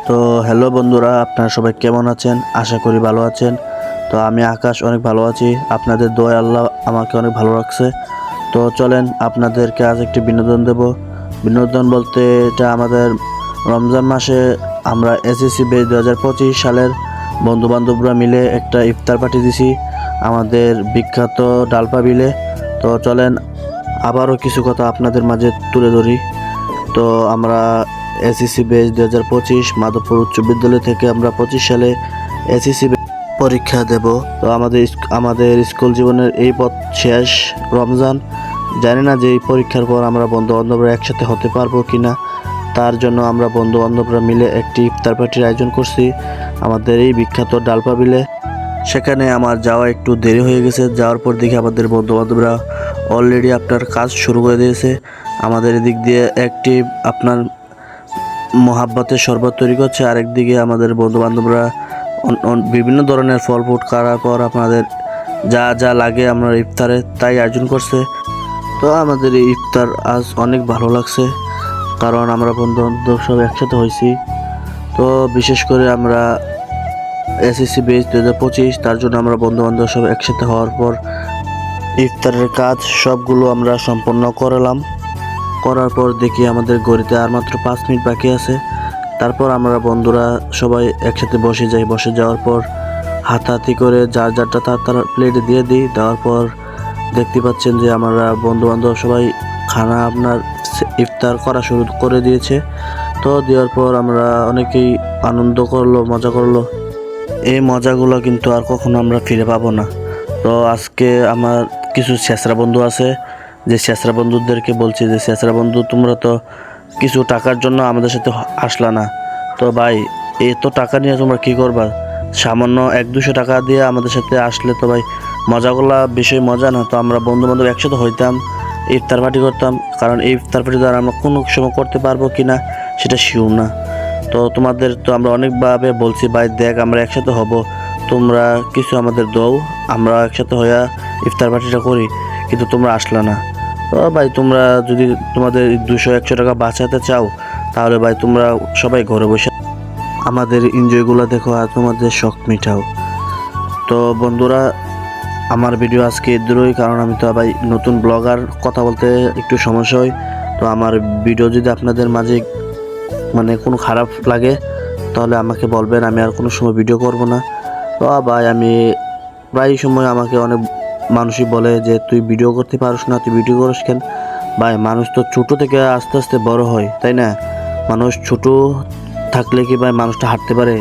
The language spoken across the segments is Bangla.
তো হ্যালো বন্ধুরা, আপনারা সবাই কেমন আছেন? আশা করি ভালো আছেন। তো আমি আকাশ অনেক ভালো আছি, আপনাদের দোয়ায় আল্লাহ আমাকে অনেক ভালো রাখছে। তো চলেন আপনাদেরকে আজ একটি বিনোদন দেব। বিনোদন বলতে এটা আমাদের রমজান মাসে আমরা এসএসসি ব্যাচ 2025 সালের বন্ধুবান্ধবরা মিলে একটা ইফতার পার্টি দিছি আমাদের বিখ্যাত ডালপা বিলে। তো চলেন আবারও কিছু কথা আপনাদের মাঝে তুলে ধরি। তো আমরা এসএসসি ব্যাচ 2025 মাধবপুর উচ্চ বিদ্যালয় থেকে আমরা 25 সালে এসএসসি পরীক্ষা দেব। তো আমাদের স্কুল জীবনের এই পথ শেষ রমজান। জানি না যে এই পরীক্ষার পর আমরা বন্ধুবান্ধবরা একসাথে হতে পারবো কিনা। তার জন্য আমরা বন্ধুবান্ধবরা মিলে একটি ইফতার পার্টির আয়োজন করছি আমাদের এই বিখ্যাত ডালপা বিলে। সেখানে আমার যাওয়া একটু দেরি হয়ে গেছে। যাওয়ার পর দেখি আমাদের বন্ধুবান্ধবরা অলরেডি আপনার কাজ শুরু করে দিয়েছে। আমাদের এদিক দিয়ে একটি আপনার মোহাব্বতের শরবত তৈরি করছে, আরেকদিকে আমাদের বন্ধুবান্ধবরা বিভিন্ন ধরনের ফল ফ্রুট কাটার পর আপনাদের যা যা লাগে আমরা ইফতারে তাই আয়োজন করছে। তো আমাদের এই ইফতার আজ অনেক ভালো লাগছে, কারণ আমরা বন্ধুবান্ধব সব একসাথে হয়েছি। তো বিশেষ করে আমরা এসএসসি ব্যাচ 2025, তার জন্য আমরা বন্ধুবান্ধব সব একসাথে হওয়ার পর ইফতারের কাজ সবগুলো আমরা সম্পন্ন করার পর দেখি আমাদের ঘড়িতে আর মাত্র 5 মিনিট বাকি আছে। তারপর আমরা বন্ধুরা সবাই একসাথে বসে যাই। বসে যাওয়ার পর হাতাহাতি করে যার যারটা তার প্লেটে দিয়ে দিই। দেওয়ার পর দেখতে পাচ্ছেন যে আমরা বন্ধুবান্ধব সবাই খানা আপনার ইফতার করা শুরু করে দিয়েছে। তো দেওয়ার পর আমরা অনেকেই আনন্দ করলো, মজা করলো। এই মজাগুলো কিন্তু আর কখনো আমরা ফিরে পাবো না। তো আজকে আমার কিছু ছেঁচড়া বন্ধু আছে, যে ছেঁচড়া বন্ধুদেরকে বলছি যে ছেঁচড়া বন্ধু, তোমরা তো কিছু টাকার জন্য আমাদের সাথে আসলা না। তো ভাই, এত টাকা নিয়ে তোমরা কী করবা? সামান্য 100-200 টাকা দিয়ে আমাদের সাথে আসলে তো ভাই মজাগুলা বিষয় মজা না। তো আমরা বন্ধুবান্ধব একসাথে হইতাম, ইফতার পার্টি করতাম। কারণ এই ইফতার পার্টি দ্বারা আমরা কোনো সময় করতে পারবো কি না সেটা শিওর না। তো তোমাদের তো আমরা অনেকভাবে বলছি, ভাই দেখ আমরা একসাথে হব, তোমরা কিছু আমাদের দাও, আমরা একসাথে হইয়া ইফতার পার্টিটা করি, কিন্তু তোমরা আসলা না। তো ভাই তোমরা যদি তোমাদের 200-100 টাকা বাঁচাতে চাও, তাহলে ভাই তোমরা সবাই ঘরে বসে আমাদের এনজয়গুলো দেখো আর তোমাদের শখ মিটাও। তো বন্ধুরা, আমার ভিডিও আজকে এদুরই, কারণ আমি তো ভাই নতুন ব্লগার, কথা বলতে একটু সমস্যা হয়। তো আমার ভিডিও যদি আপনাদের মাঝে মানে কোনো খারাপ লাগে তাহলে আমাকে বলবেন, আমি আর কোনো সময় ভিডিও করব না। তো ভাই আমি প্রায় সময় আমাকে অনেক মানুষই বলে যে তুই ভিডিও করতে পারিস না, তুই ভিডিও করিস কেন? ভাই মানুষ তো ছোটো থেকে আস্তে আস্তে বড় হয়, তাই না? মানুষ ছোটো থাকলে কি ভাই মানুষটা হাঁটতে পারে?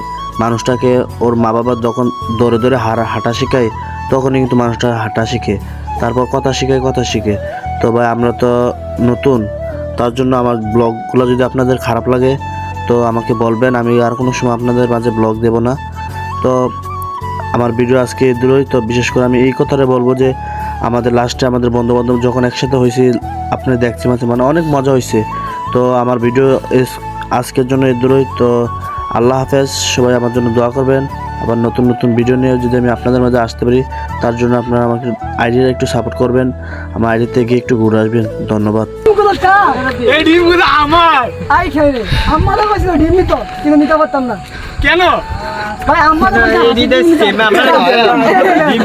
মানুষটাকে ওর মা বাবা যখন ধরে ধরে হাঁটা শেখায়, তখনই কিন্তু মানুষটা হাঁটা শিখে, তারপর কথা শিখে। তো ভাই আমরা তো নতুন, তার জন্য আমার ব্লগগুলো যদি আপনাদের খারাপ লাগে তো আমাকে বলবেন, আমি আর কোনো সময় আপনাদের মাঝে ব্লগ দেব না। তো আমার ভিডিও আজকে এদুরই। তো বিশেষ করে আমি এই কথাটা বলবো যে আমাদের লাস্টে আমাদের বন্ধুবান্ধব যখন একসাথে হয়েছি, আপনি দেখছি মানে অনেক মজা হয়েছে। তো আমার ভিডিও আজকের জন্য এদুরই। তো আল্লাহ হাফেজ, সবাই আমার জন্য দোয়া করবেন। আবার নতুন নতুন ভিডিও নিয়ে যদি আমি আপনাদের মাঝে আসতে পারি, তার জন্য আপনারা আমাকে আইডিটা একটু সাপোর্ট করবেন, আমার আইডিতে গিয়ে একটু ঘুরে আসবেন। ধন্যবাদ। এই ডিমগুলো আমার। আই খাই রে, আমারও কইছিল ডিম নিতো, কিন্তু নিতে পারতাম না। কেন ভাই আমারও এই দিতে সেম আমরা ডিম